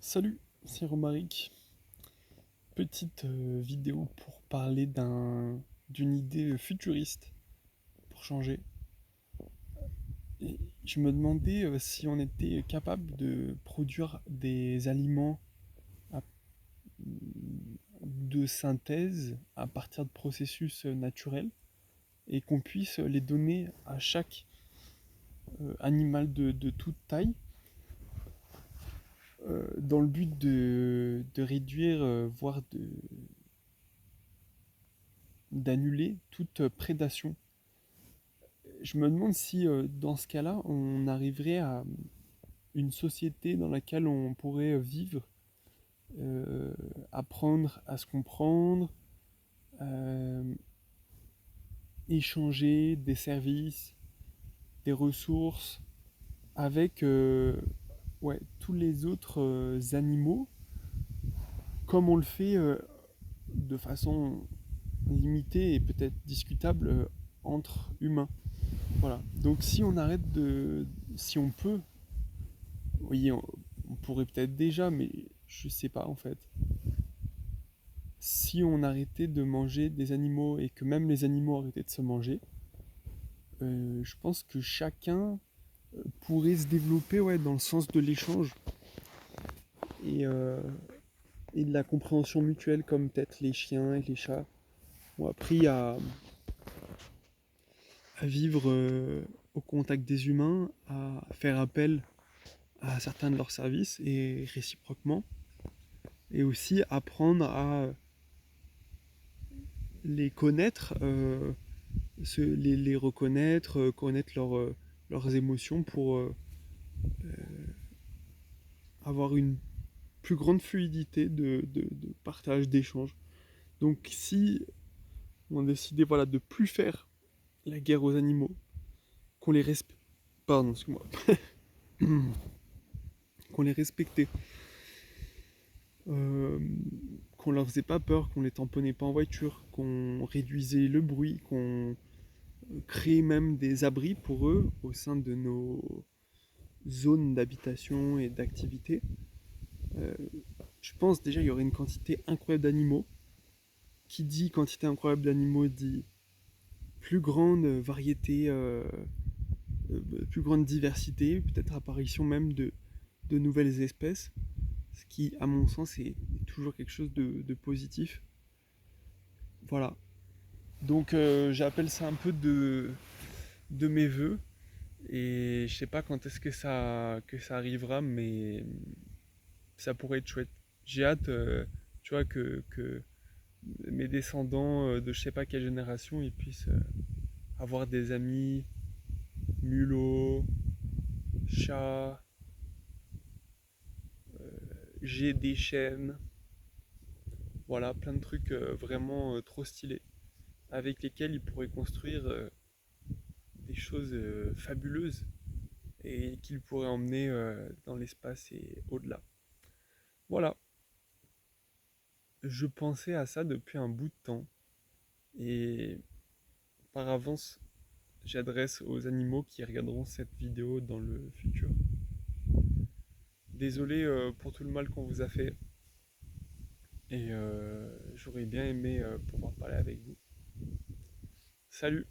Salut, c'est Romaric. Petite vidéo pour parler d'une idée futuriste pour changer. Et je me demandais si on était capable de produire des aliments à- de synthèse à partir de processus naturels et qu'on puisse les donner à chaque animal de toute taille dans le but de réduire, voire d'annuler toute prédation. Je me demande si dans ce cas-là, on arriverait à une société dans laquelle on pourrait vivre, euh, apprendre à se comprendre, euh, échanger des services, des ressources avec ouais, tous les autres animaux, comme on le fait de façon limitée et peut-être discutable entre humains. Voilà. Donc si on arrête de... Si on peut, oui, on pourrait peut-être déjà, mais je sais pas en fait. Si on arrêtait de manger des animaux et que même les animaux arrêtaient de se manger, je pense que chacun pourrait se développer ouais, dans le sens de l'échange et, euh, et de la compréhension mutuelle, comme peut-être les chiens et les chats ont appris à vivre au contact des humains, à faire appel à certains de leurs services et réciproquement, et aussi apprendre à les connaître, les reconnaître, connaître leurs émotions pour avoir une plus grande fluidité de partage, d'échange. Donc si on décidait voilà, de plus faire la guerre aux animaux, qu'on les respecte, pardon, excuse-moi, qu'on les respectait, euh, qu'on leur faisait pas peur, qu'on les tamponnait pas en voiture, qu'on réduisait le bruit, qu'on créait même des abris pour eux au sein de nos zones d'habitation et d'activité. Euh, je pense déjà il y aurait une quantité incroyable d'animaux. Qui dit quantité incroyable d'animaux dit plus grande variété, plus grande diversité, peut-être apparition même de nouvelles espèces, ce qui, à mon sens, est toujours quelque chose de positif. Voilà. Donc j'appelle ça un peu de mes voeux, et je sais pas quand est-ce que ça arrivera, mais ça pourrait être chouette. J'ai hâte, tu vois, que mes descendants de je sais pas quelle génération, ils puissent avoir des amis, mulots, chats, j'ai des chaînes, voilà, plein de trucs vraiment trop stylés, avec lesquels ils pourraient construire des choses fabuleuses et qu'ils pourraient emmener dans l'espace et au-delà. Voilà, je pensais à ça depuis un bout de temps et par avance, j'adresse aux animaux qui regarderont cette vidéo dans le futur. Désolé pour tout le mal qu'on vous a fait et j'aurais bien aimé pouvoir parler avec vous. Salut!